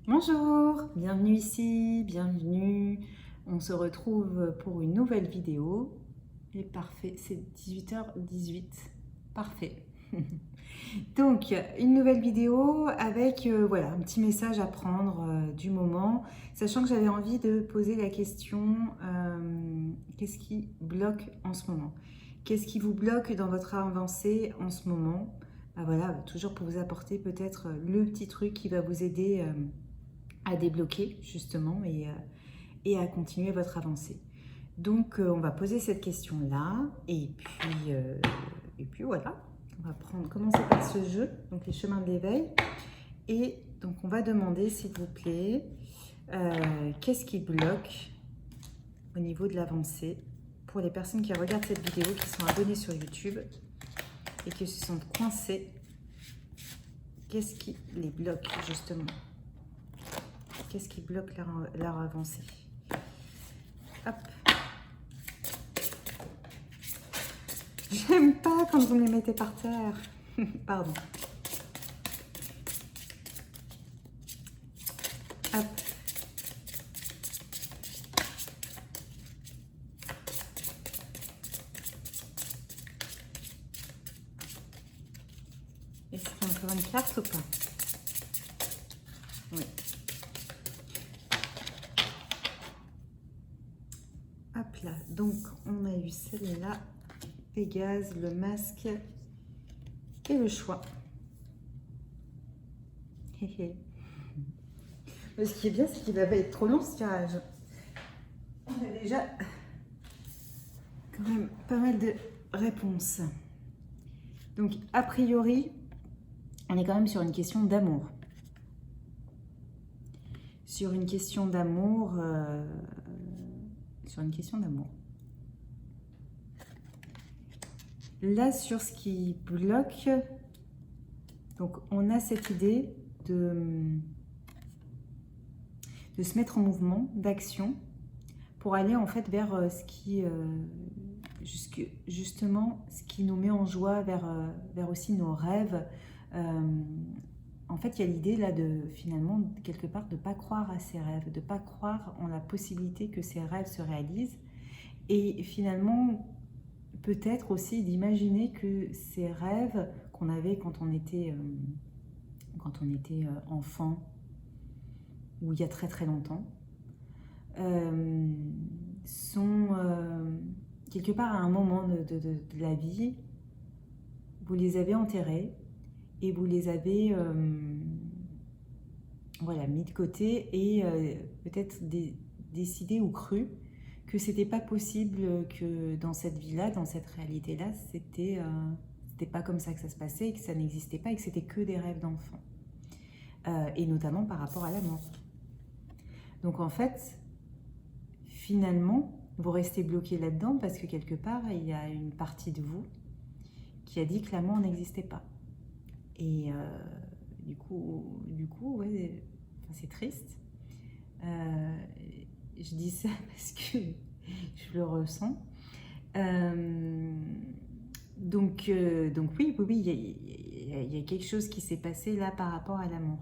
Bonjour, bienvenue ici, bienvenue. On se retrouve pour une nouvelle vidéo. Et parfait, c'est 18h18. Parfait. Donc, une nouvelle vidéo avec voilà, un petit message à prendre du moment, sachant que j'avais envie de poser la question qu'est-ce qui bloque en ce moment? Qu'est-ce qui vous bloque dans votre avancée en ce moment? Voilà, toujours pour vous apporter peut-être le petit truc qui va vous aider à débloquer justement et à continuer votre avancée. Donc on va poser cette question-là et puis voilà, on va commencer par ce jeu, donc les chemins de l'éveil. Et donc on va demander s'il vous plaît, qu'est-ce qui bloque au niveau de l'avancée pour les personnes qui regardent cette vidéo, qui sont abonnées sur YouTube et qui se sentent coincées. Qu'est-ce qui les bloque justement? Qu'est-ce qui bloque leur avancée? Hop. J'aime pas quand vous me les mettez par terre. Pardon. Hop. Est-ce qu'il y a encore une carte ou pas? Oui. Hop là. Donc, on a eu celle-là. Pégase, le masque et le choix. Mais ce qui est bien, c'est qu'il va pas être trop long ce tirage. On a déjà quand même pas mal de réponses. Donc, a priori, on est quand même sur une question d'amour. Sur une question d'amour. Là, sur ce qui bloque, donc on a cette idée de se mettre en mouvement, d'action, pour aller en fait vers ce qui, justement, ce qui nous met en joie, vers aussi nos rêves. En fait, il y a l'idée là de finalement, quelque part, de ne pas croire à ses rêves, de ne pas croire en la possibilité que ces rêves se réalisent. Et finalement, peut-être aussi d'imaginer que ces rêves qu'on avait quand on était enfant, ou il y a très très longtemps, sont quelque part à un moment de la vie, vous les avez enterrés et vous les avez voilà, mis de côté et peut-être décidé ou cru que c'était pas possible, que dans cette vie-là, dans cette réalité-là, c'était pas comme ça que ça se passait et que ça n'existait pas et que c'était que des rêves d'enfant. Et notamment par rapport à la mort. Donc en fait, finalement, vous restez bloqué là-dedans parce que quelque part, il y a une partie de vous qui a dit que la mort n'existait pas. Et du coup ouais, c'est triste. Je dis ça parce que je le ressens. Donc oui, il y a quelque chose qui s'est passé là par rapport à l'amour.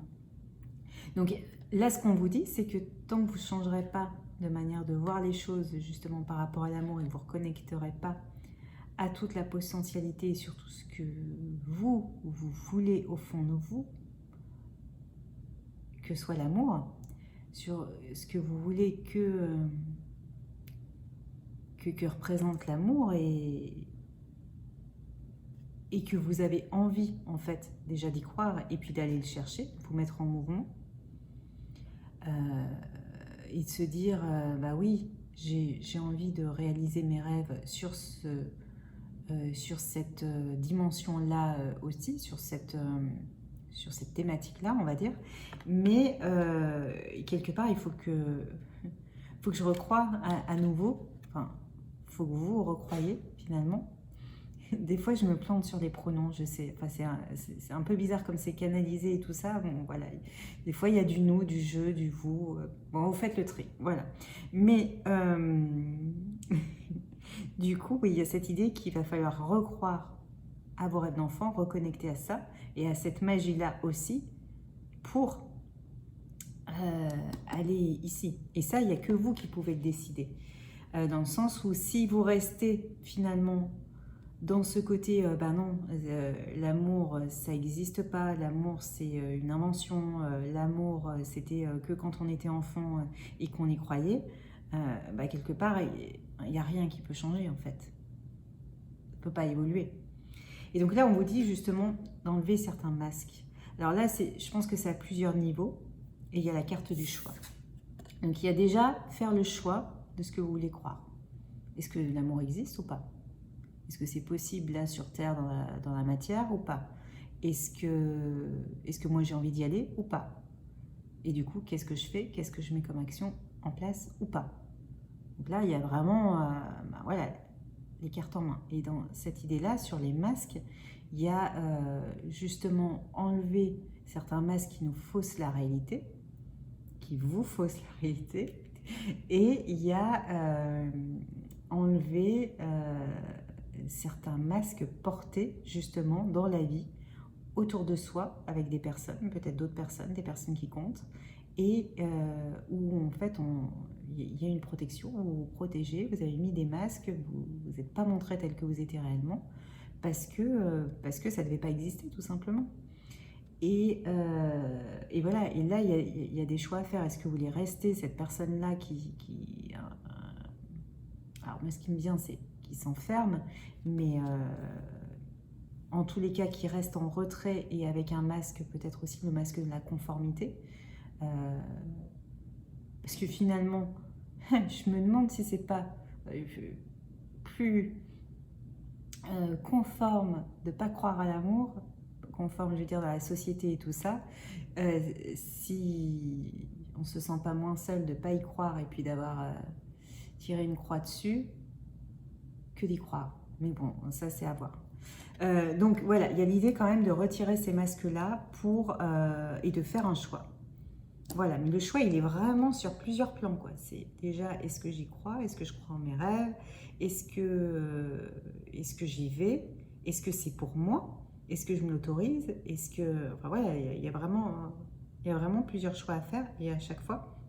Donc là, ce qu'on vous dit, c'est que tant que vous ne changerez pas de manière de voir les choses justement par rapport à l'amour et que vous ne reconnecterez pas à toute la potentialité et surtout ce que vous voulez au fond de vous, que soit l'amour, sur ce que vous voulez que représente l'amour et que vous avez envie en fait déjà d'y croire et puis d'aller le chercher, vous mettre en mouvement et de se dire bah oui, j'ai envie de réaliser mes rêves sur cette dimension-là aussi, sur cette thématique-là, on va dire. Mais quelque part, il faut que je recroie à nouveau. Enfin, il faut que vous recroyez finalement. Des fois, je me plante sur les pronoms, je sais. Enfin, c'est un peu bizarre comme c'est canalisé et tout ça. Bon, voilà. Des fois, il y a du nous, du je, du vous. Bon, vous faites le tri, voilà. Mais du coup, oui, il y a cette idée qu'il va falloir recroire à vos rêves d'enfant, reconnecter à ça et à cette magie-là aussi pour aller ici. Et ça, il n'y a que vous qui pouvez le décider. Dans le sens où si vous restez finalement dans ce côté, bah non, l'amour, ça n'existe pas, l'amour, c'est une invention, l'amour, c'était que quand on était enfant et qu'on y croyait, bah quelque part, il n'y a rien qui peut changer en fait. Ça ne peut pas évoluer. Et donc là, on vous dit justement d'enlever certains masques. Alors là, je pense que c'est à plusieurs niveaux et il y a la carte du choix. Donc il y a déjà faire le choix de ce que vous voulez croire. Est-ce que l'amour existe ou pas? Est-ce que c'est possible là sur Terre, dans la matière ou pas? Est-ce que moi j'ai envie d'y aller ou pas? Et du coup, qu'est-ce que je fais? Qu'est-ce que je mets comme action en place ou pas? Donc là, il y a vraiment bah voilà, les cartes en main. Et dans cette idée-là, sur les masques, il y a justement enlever certains masques qui nous faussent la réalité, qui vous faussent la réalité. Et il y a enlever certains masques portés justement dans la vie, autour de soi, avec des personnes, peut-être d'autres personnes, des personnes qui comptent, et où en fait il y a une protection, vous vous protégez, vous avez mis des masques, vous n'êtes pas montré tel que vous étiez réellement, parce que ça ne devait pas exister tout simplement. Et voilà, et là il y a des choix à faire. Est-ce que vous voulez rester cette personne-là alors moi ce qui me vient c'est qui s'enferme, mais en tous les cas qui reste en retrait et avec un masque, peut-être aussi le masque de la conformité. Parce que finalement, je me demande si c'est pas plus conforme de ne pas croire à l'amour, conforme je veux dire dans la société et tout ça, si on se sent pas moins seul de ne pas y croire et puis d'avoir tiré une croix dessus, que d'y croire. Mais bon, ça c'est à voir. Donc voilà, il y a l'idée quand même de retirer ces masques-là et de faire un choix. Voilà, mais le choix, il est vraiment sur plusieurs plans, quoi. C'est déjà, est-ce que j'y crois? Est-ce que je crois en mes rêves? Est-ce que j'y vais? Est-ce que c'est pour moi? Est-ce que je me l'autorise? Enfin voilà, il y a vraiment plusieurs choix à faire et à chaque fois,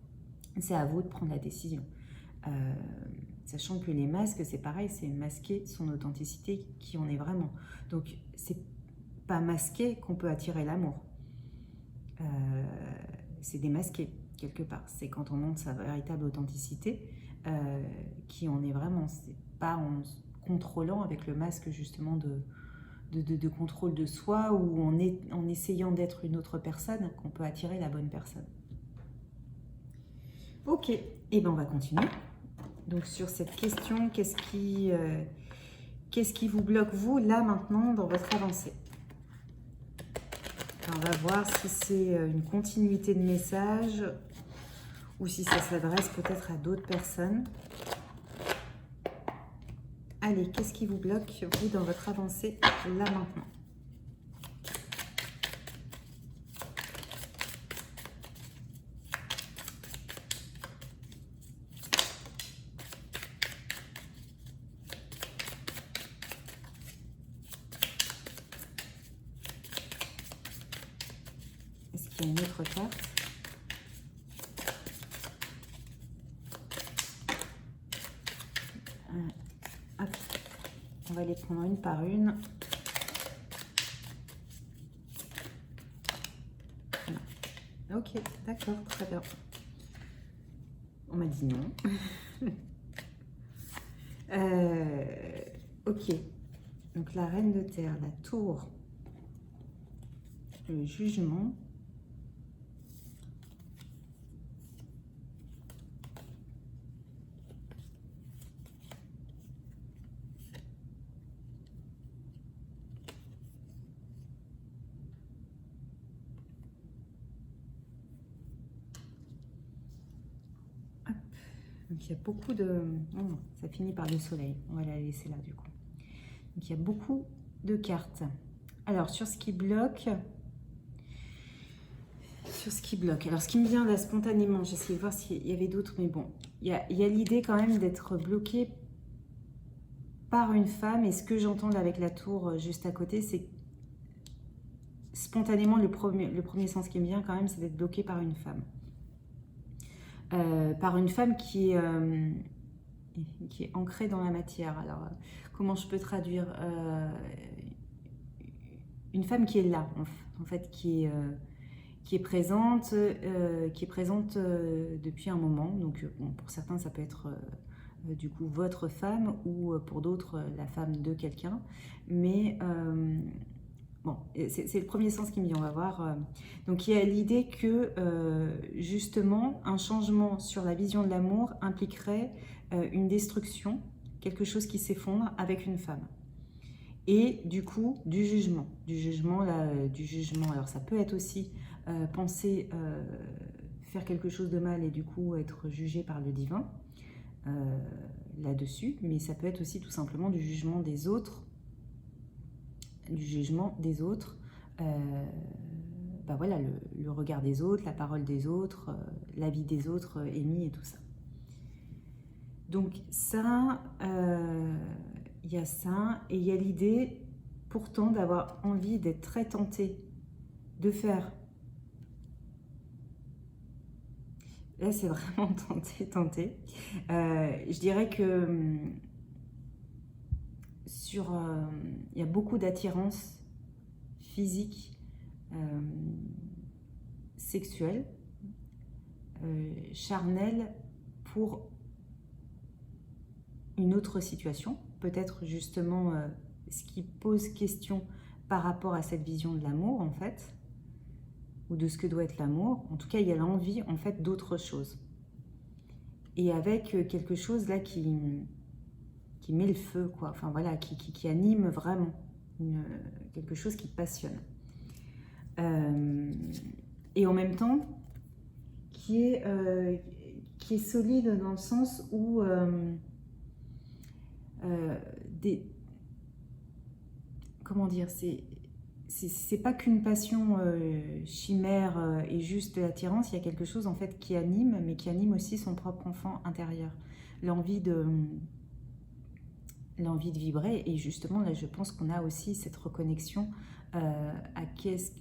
c'est à vous de prendre la décision. Sachant que les masques, c'est pareil, c'est masquer son authenticité, qui on est vraiment. Donc, c'est pas masqué qu'on peut attirer l'amour. C'est démasqué, quelque part. C'est quand on montre sa véritable authenticité, qui on est vraiment. C'est pas en contrôlant avec le masque, justement, de contrôle de soi, ou en essayant d'être une autre personne, qu'on peut attirer la bonne personne. Ok, et ben on va continuer. Donc sur cette question, qu'est-ce qui vous bloque, vous, là, maintenant, dans votre avancée? On va voir si c'est une continuité de message ou si ça s'adresse peut-être à d'autres personnes. Allez, qu'est-ce qui vous bloque, vous, dans votre avancée, là, maintenant? Est-ce qu'il y a une autre carte? Hop. On va les prendre une par une. Ok, d'accord, très bien. On m'a dit non. Ok, donc la reine de terre, la tour, le jugement. Donc il y a beaucoup de... Oh, ça finit par le soleil. On va la laisser là du coup. Donc il y a beaucoup de cartes. Alors sur ce qui bloque... Alors ce qui me vient là spontanément, j'essaie de voir s'il y avait d'autres, mais bon. Il y a l'idée quand même d'être bloqué par une femme. Et ce que j'entends là avec la tour juste à côté, c'est spontanément le premier sens qui me vient quand même, c'est d'être bloqué par une femme. par une femme qui est ancrée dans la matière. Alors, comment je peux traduire une femme qui est là, en fait, qui est présente, depuis un moment. Donc, bon, pour certains, ça peut être du coup votre femme ou pour d'autres la femme de quelqu'un. Mais bon, c'est le premier sens qui me vient. On va voir. Donc, il y a l'idée que justement, un changement sur la vision de l'amour impliquerait une destruction, quelque chose qui s'effondre avec une femme. Et du coup, du jugement. Du jugement. Alors, ça peut être aussi penser faire quelque chose de mal et du coup être jugé par le divin là-dessus, mais ça peut être aussi tout simplement du jugement des autres, voilà, le regard des autres, la parole des autres, l'avis des autres émis et tout ça. Donc ça, il y a ça, et il y a l'idée pourtant d'avoir envie d'être très tenté de faire. Là, c'est vraiment tenté. Je dirais que il y a beaucoup d'attirance physique, sexuelle, charnelle pour une autre situation, peut-être justement ce qui pose question par rapport à cette vision de l'amour en fait, ou de ce que doit être l'amour. En tout cas, il y a l'envie en fait d'autre chose. Et avec quelque chose là qui met le feu, quoi. Enfin voilà, qui anime vraiment, quelque chose qui passionne. Et en même temps, qui est solide dans le sens où comment dire, c'est pas qu'une passion chimère et juste de l'attirance. Il y a quelque chose en fait qui anime, mais qui anime aussi son propre enfant intérieur, l'envie de vibrer. Et justement là, je pense qu'on a aussi cette reconnexion à qu'est-ce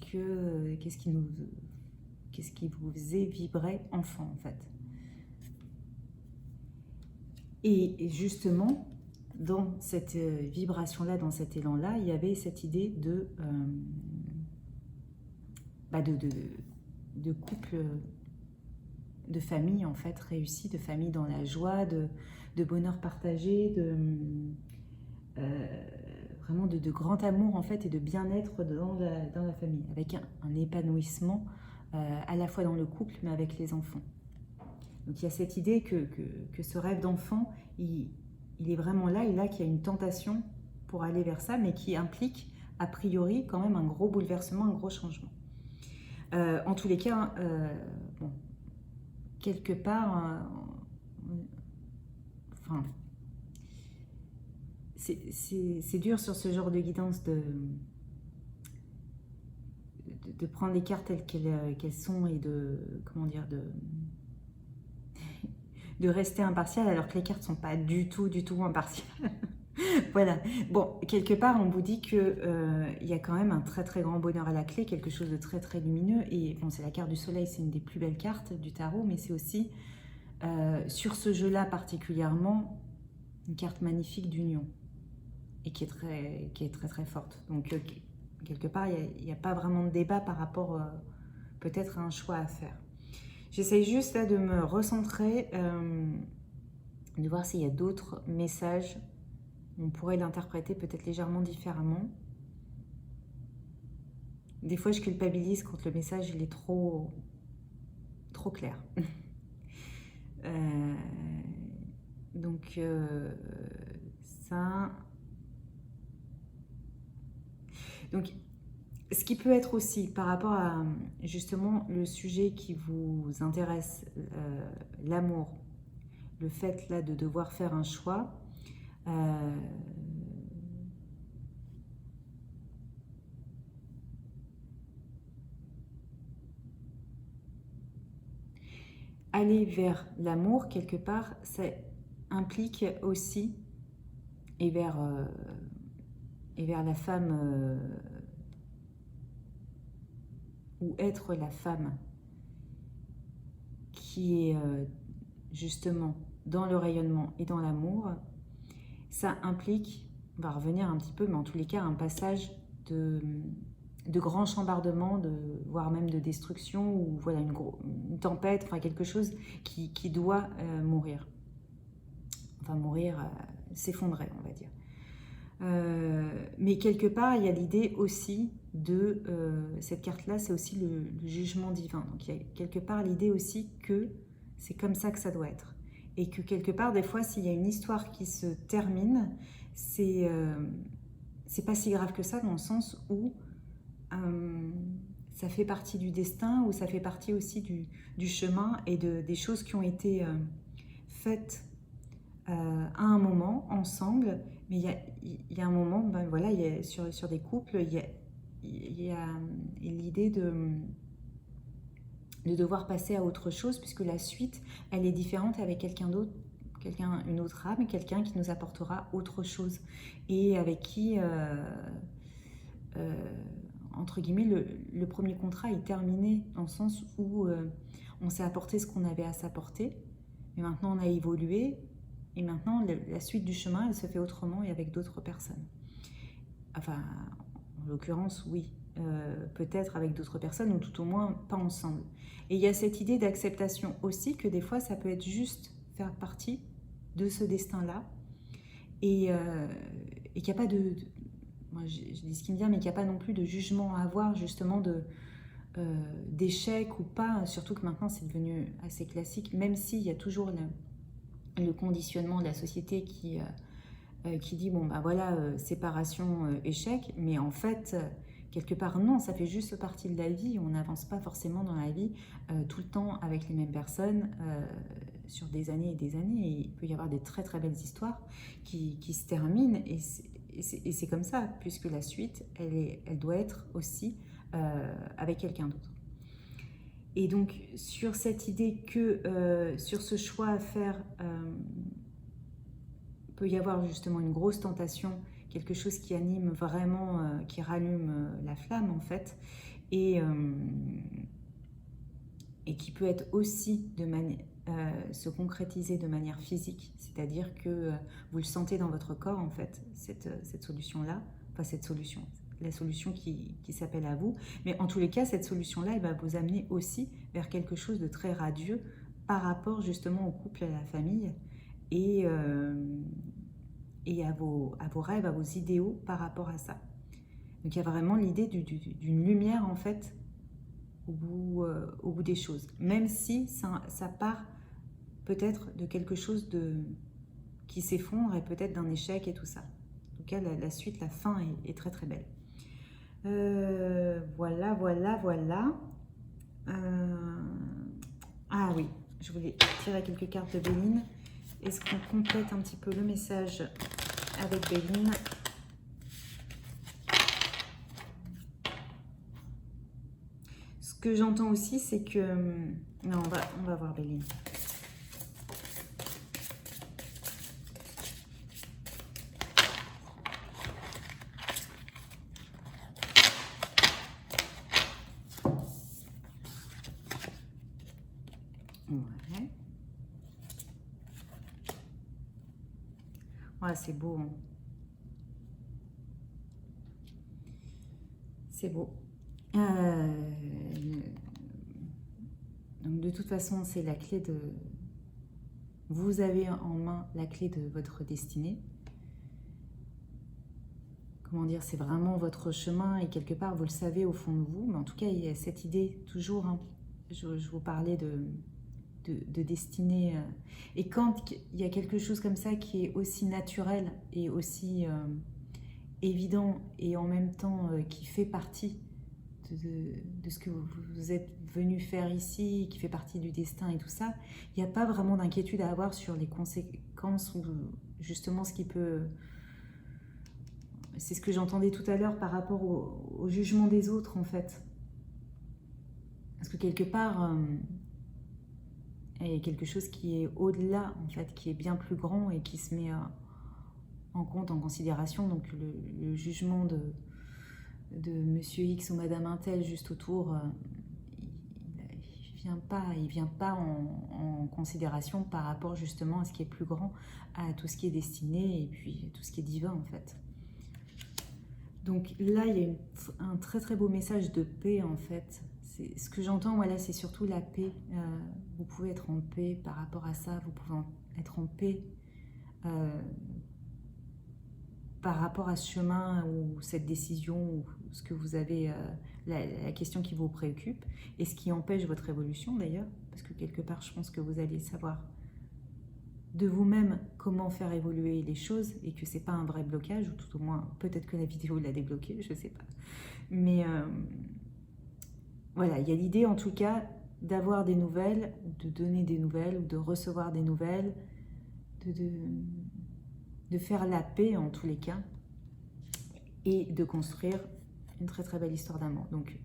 qui vous faisait vibrer enfant en fait. Et justement, dans cette vibration-là, dans cet élan-là, il y avait cette idée de couple, de famille en fait réussie, de famille dans la joie, de bonheur partagé, vraiment de grand amour en fait et de bien-être dans la famille, avec un épanouissement à la fois dans le couple mais avec les enfants. Donc il y a cette idée que ce rêve d'enfant, il est vraiment là, et là qu'il y a une tentation pour aller vers ça, mais qui implique a priori quand même un gros bouleversement, un gros changement. En tous les cas, bon, quelque part, enfin, c'est dur sur ce genre de guidance de prendre les cartes telles qu'elles sont et comment dire, de rester impartial alors que les cartes sont pas du tout impartiales. Voilà. Bon, quelque part, on vous dit que y a quand même un très très grand bonheur à la clé, quelque chose de très très lumineux. Et bon, c'est la carte du soleil, c'est une des plus belles cartes du tarot, mais c'est aussi sur ce jeu-là particulièrement une carte magnifique d'union et qui est très très forte. Donc quelque part, il n'y a pas vraiment de débat par rapport peut-être à un choix à faire. J'essaye juste là de me recentrer, de voir s'il y a d'autres messages. On pourrait l'interpréter peut-être légèrement différemment. Des fois, je culpabilise quand le message il est trop clair. Donc, ça... Donc, ce qui peut être aussi par rapport à justement le sujet qui vous intéresse, l'amour, le fait là de devoir faire un choix, aller vers l'amour quelque part, ça implique aussi, et vers la femme, ou être la femme qui est justement dans le rayonnement et dans l'amour, ça implique, on va revenir un petit peu, mais en tous les cas, un passage de grands chambardements, voire même de destruction, ou voilà, une tempête, enfin quelque chose qui doit mourir. Enfin mourir, s'effondrer, on va dire. Mais quelque part, il y a l'idée aussi de cette carte-là, c'est aussi le jugement divin. Donc il y a quelque part l'idée aussi que c'est comme ça que ça doit être. Et que quelque part, des fois, s'il y a une histoire qui se termine, c'est pas si grave que ça, dans le sens où ça fait partie du destin, ou ça fait partie aussi du chemin et des choses qui ont été faites à un moment ensemble. Mais il y a un moment, ben voilà, sur des couples, il y a l'idée de devoir passer à autre chose, puisque la suite, elle est différente avec quelqu'un d'autre, une autre âme, quelqu'un qui nous apportera autre chose, et avec qui, entre guillemets, le premier contrat est terminé, dans le sens où on s'est apporté ce qu'on avait à s'apporter, mais maintenant on a évolué, et maintenant la suite du chemin, elle se fait autrement et avec d'autres personnes. Enfin, en l'occurrence, oui. Peut-être avec d'autres personnes, ou tout au moins pas ensemble. Et il y a cette idée d'acceptation aussi, que des fois ça peut être juste faire partie de ce destin-là, et qu'il n'y a pas moi je dis ce qui me vient, mais qu'il n'y a pas non plus de jugement à avoir, justement, d'échec ou pas, surtout que maintenant c'est devenu assez classique, même s'il y a toujours le conditionnement de la société qui dit, bon bah voilà, séparation, échec, mais en fait, quelque part non, ça fait juste partie de la vie, on n'avance pas forcément dans la vie tout le temps avec les mêmes personnes sur des années et des années, et il peut y avoir des très très belles histoires qui se terminent, et c'est comme ça, puisque la suite, elle doit être aussi avec quelqu'un d'autre. Et donc, sur cette idée que, sur ce choix à faire, peut y avoir justement une grosse tentation, quelque chose qui anime vraiment, qui rallume la flamme en fait, et qui peut être aussi se concrétiser de manière physique, c'est-à-dire que vous le sentez dans votre corps en fait, cette solution-là, enfin cette solution, la solution qui s'appelle à vous, mais en tous les cas, cette solution-là, elle va vous amener aussi vers quelque chose de très radieux par rapport justement au couple et à la famille, et à vos rêves, à vos idéaux par rapport à ça. Donc il y a vraiment l'idée d'une lumière en fait au bout des choses, même si ça part peut-être de quelque chose qui s'effondre, et peut-être d'un échec et tout ça. En tout cas, la suite, la fin est très très belle. Voilà. Ah oui, je voulais tirer quelques cartes de Béline. Est-ce qu'on complète un petit peu le message avec Béline? Ce que j'entends aussi, c'est que... Non, on va voir Béline. Ouais. Ouais, c'est beau. Hein. C'est beau. Donc de toute façon, c'est la clé de... Vous avez en main la clé de votre destinée. Comment dire, c'est vraiment votre chemin, et quelque part, vous le savez au fond de vous. Mais en tout cas, il y a cette idée toujours, hein, je vous parlais de destinée. Et quand il y a quelque chose comme ça qui est aussi naturel et aussi évident, et en même temps qui fait partie de ce que vous êtes venu faire ici, qui fait partie du destin et tout ça, il n'y a pas vraiment d'inquiétude à avoir sur les conséquences, ou justement ce qui peut... C'est ce que j'entendais tout à l'heure par rapport au jugement des autres en fait. Parce que quelque part, il y a quelque chose qui est au-delà en fait, qui est bien plus grand et qui se met en compte, en considération. Donc le jugement de Monsieur X ou Madame Intel juste autour, il vient pas en considération par rapport justement à ce qui est plus grand, à tout ce qui est destiné et puis tout ce qui est divin en fait. Donc là, il y a un très très beau message de paix en fait. Ce que j'entends, voilà, c'est surtout la paix. Vous pouvez être en paix par rapport à ça, vous pouvez être en paix par rapport à ce chemin ou cette décision ou ce que vous avez, la question qui vous préoccupe et ce qui empêche votre évolution d'ailleurs, parce que quelque part, je pense que vous allez savoir de vous-même comment faire évoluer les choses et que c'est pas un vrai blocage, ou tout au moins, peut-être que la vidéo l'a débloqué, je sais pas. Mais voilà, il y a l'idée en tout cas d'avoir des nouvelles, de donner des nouvelles ou de recevoir des nouvelles, de faire la paix en tous les cas et de construire une très très belle histoire d'amour. Donc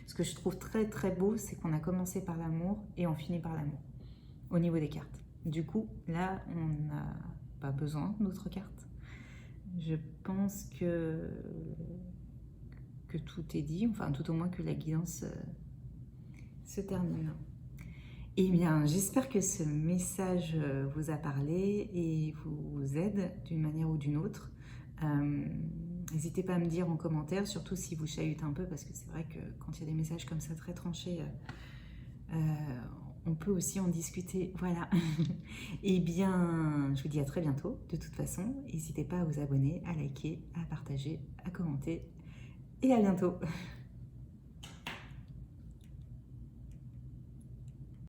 ce que je trouve très très beau, c'est qu'on a commencé par l'amour et on finit par l'amour au niveau des cartes. Du coup, là, on n'a pas besoin d'autres cartes. Je pense que tout est dit, enfin tout au moins que la guidance se termine. Eh bien, j'espère que ce message vous a parlé et vous aide d'une manière ou d'une autre. N'hésitez pas à me dire en commentaire, surtout si vous chahutez un peu, parce que c'est vrai que quand il y a des messages comme ça très tranchés, on peut aussi en discuter. Voilà. Eh bien, je vous dis à très bientôt. De toute façon, n'hésitez pas à vous abonner, à liker, à partager, à commenter. Et à bientôt.